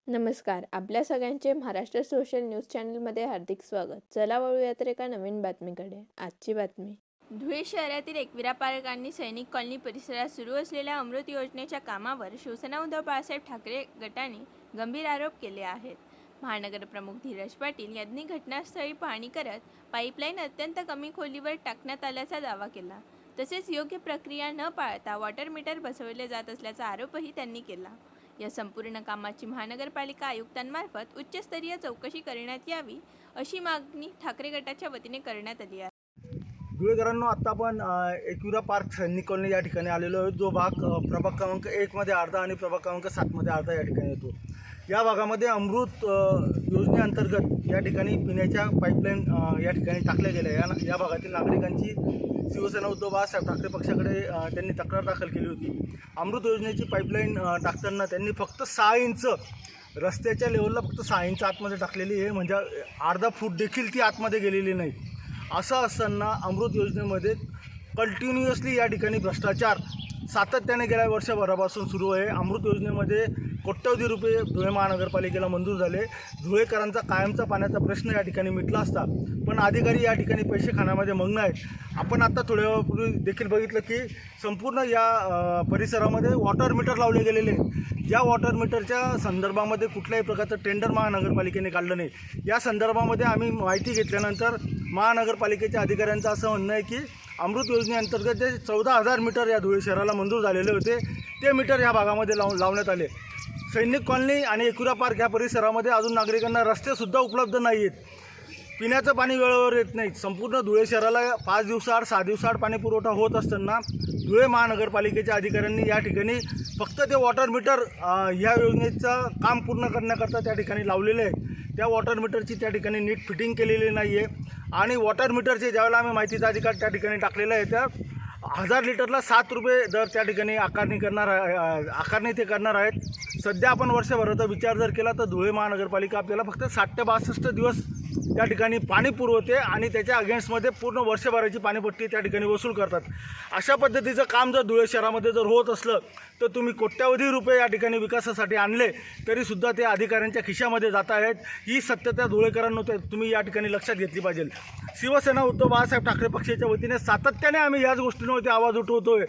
नमस्कार. आपल्या सगळ्यांचे महाराष्ट्र सोशल न्यूज चॅनलमध्ये हार्दिक स्वागत. चला वळूया तर एका नवीन बातमीकडे. आजची बातमी. धुळे शहरातील एकविरा पार्क सैनिक कॉलनी परिसरात सुरू असलेल्या अमृत योजनेच्या कामावर शिवसेना उद्धव बाळासाहेब ठाकरे गटाने गंभीर आरोप केले आहेत. महानगर प्रमुख धीरज पाटील यांनी घटनास्थळी पाहणी करत पाईपलाईन अत्यंत कमी खोलीवर टाकण्यात आल्याचा दावा केला. तसेच योग्य प्रक्रिया न पाळता वॉटर मीटर बसवले जात असल्याचा आरोपही त्यांनी केला. या संपूर्ण कामाची महानगरपालिका आयुक्तांमार्फत उच्चस्तरीय चौकशी करण्यात यावी अशी मागणी ठाकरे गटाच्या वतीने करण्यात आली आहे. धुळेकरांनो, आत्ता आपण एकविरा पार्क सैनिक कॉलनी या ठिकाणी आलेलो आहे. जो भाग प्रभाग क्रमांक 1 मध्ये अर्धा आणि प्रभाग क्रमांक 7 मध्ये अर्धा या ठिकाणी येतो. या भागामध्ये अमृत योजनेअंतर्गत या ठिकाणी पिण्याच्या पाईपलाईन या ठिकाणी टाकल्या गेल्या. या भागातील नागरिकांची शिवसेना उद्धव बाळासाहेब ठाकरे पक्षाकडे त्यांनी तक्रार दाखल केली होती. अमृत योजनेची पाईपलाईन टाकताना त्यांनी फक्त 6 इंच रस्त्याच्या लेवलला फक्त 6 इंच आतमध्ये टाकलेली आहे, म्हणजे अर्धा फूट देखील ती आतमध्ये गेलेली नाही. असं असताना अमृत योजनेमध्ये कंटिन्युअसली या ठिकाणी भ्रष्टाचार सातत्याने गेल्या वर्षभरापासून सुरू आहे. अमृत योजनेमध्ये कोट्यवधी रुपये धुळे महानगरपालिकेला मंजूर झाले. धुळेकरांचा कायमचा पाण्याचा प्रश्न या ठिकाणी मिटला असता, पण अधिकारी या ठिकाणी पैसे खाण्यामध्ये मग्न आहेत. आपण आत्ता थोड्या वेळापूर्वी देखील बघितलं की संपूर्ण या परिसरामध्ये वॉटर मीटर लावले गेलेले आहेत. या वॉटर मीटरच्या संदर्भामध्ये कुठल्याही प्रकारचं टेंडर महानगरपालिकेने काढलं नाही. या संदर्भामध्ये आम्ही माहिती घेतल्यानंतर महानगरपालिकेच्या अधिकाऱ्यांचं असं म्हणणं आहे की अमृत योजनेअंतर्गत जे 14,000 मीटर या धुळे शहराला मंजूर झालेले होते, ते मीटर या भागामध्ये लावण्यात आले. सैनिक कॉलनी आणि एकविरा पार्क या परिसरामध्ये अजून नागरिकांना रस्तेसुद्धा उपलब्ध नाही आहेत. पिण्याचं पाणी वेळेवर येत नाही. संपूर्ण धुळे शहराला 5 दिवसाआड 6 दिवसाआड पाणी पुरवठा होत असताना धुळे महानगरपालिकेच्या अधिकाऱ्यांनी या ठिकाणी फक्त ते वॉटर मीटर ह्या योजनेचं काम पूर्ण करण्याकरता त्या ठिकाणी लावलेले आहे. त्या वॉटर मीटरची त्या ठिकाणी नीट फिटिंग केलेली नाही आहे. आणि वॉटर मीटरचे ज्यावेळेला आम्ही माहितीचा अधिकार त्या ठिकाणी टाकलेला आहे, त्या 1000 लिटरला 7 रुपये दर त्या ठिकाणी आकारणी ते करणार आहेत. सध्या आपण वर्षभराचा विचार जर केला तर धुळे महानगरपालिका आपल्याला फक्त 60 ते 62 दिवस त्या ठिकाणी पाणी पुरवते आणि त्याच्या अगेन्स्टमध्ये पूर्ण वर्षभराची पाणीपट्टी त्या ठिकाणी वसूल करतात. अशा पद्धतीचं काम जर धुळे शहरामध्ये जर होत असलं तर तुम्ही कोट्यवधी रुपये या ठिकाणी विकासासाठी आणले तरीसुद्धा ते अधिकाऱ्यांच्या खिशामध्ये जात आहेत. ही सत्यता धुळेकरांनो तुम्ही या ठिकाणी लक्षात घेतली पाहिजे. शिवसेना उद्धव बाळासाहेब ठाकरे पक्षाच्या वतीने सातत्याने आम्ही याच गोष्टींवरती आवाज उठवतोय.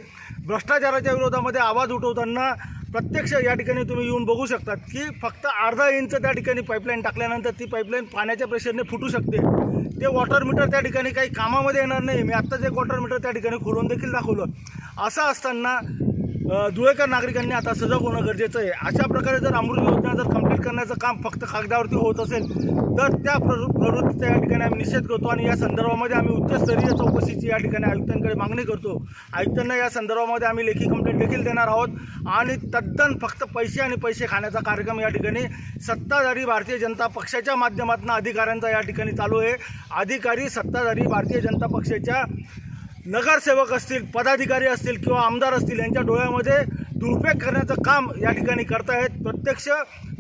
भ्रष्टाचाराच्या विरोधामध्ये आवाज उठवताना प्रत्यक्ष या ठिकाणी तुम्ही येऊन बघू शकतात की फक्त अर्धा इंच त्या ठिकाणी पाईपलाईन टाकल्यानंतर ती पाईपलाईन पाण्याच्या प्रेशरने फुटू शकते. ते वॉटर मीटर त्या ठिकाणी काही कामामध्ये येणार नाही. मी आत्ताच एक वॉटर मीटर त्या ठिकाणी खोलून देखील दाखवलं. असं असताना धुळेकर नागरिकांनी आता सजग होणं गरजेचं आहे. अशा प्रकारे जर अमृत योजना जर कंप्लीट करण्याचं काम फक्त कागदावरती होत असेल तर त्या प्रवृत्तीचा या ठिकाणी आम्ही निषेध करतो आणि या संदर्भामध्ये आम्ही उच्चस्तरीय चौकशीची या ठिकाणी आयुक्तांकडे मागणी करतो. आयुक्तांना या संदर्भामध्ये आम्ही लेखी कंप्लेंट देखील देणार आहोत आणि तद्दन फक्त पैसे आणि पैसे खाण्याचा कार्यक्रम या ठिकाणी सत्ताधारी भारतीय जनता पक्षाच्या माध्यमातून अधिकाऱ्यांचा या ठिकाणी चालू आहे. अधिकारी सत्ताधारी भारतीय जनता पक्षाच्या नगरसेवक असतील, पदाधिकारी असतील किंवा आमदार असतील, यांच्या डोळ्यामध्ये धुळफेक करण्याचं काम या ठिकाणी करतायत. प्रत्यक्ष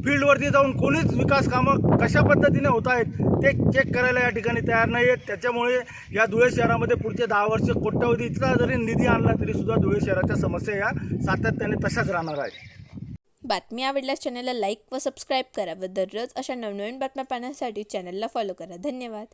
फील्डवरती जाऊन कोणीच विकास कामं कशा पद्धतीने होत आहेत ते चेक करायला या ठिकाणी तयार नाही आहेत. त्याच्यामुळे या धुळे शहरामध्ये पुढचे 10 वर्ष कोट्यवधीचा जरी निधी आणला तरीसुद्धा धुळे शहराच्या समस्या या सातत्याने तशाच राहणार आहेत. बातमी आवडल्यास चॅनलला लाईक व सबस्क्राईब करा व दररोज अशा नवनवीन बातम्या पाहण्यासाठी चॅनलला फॉलो करा. धन्यवाद.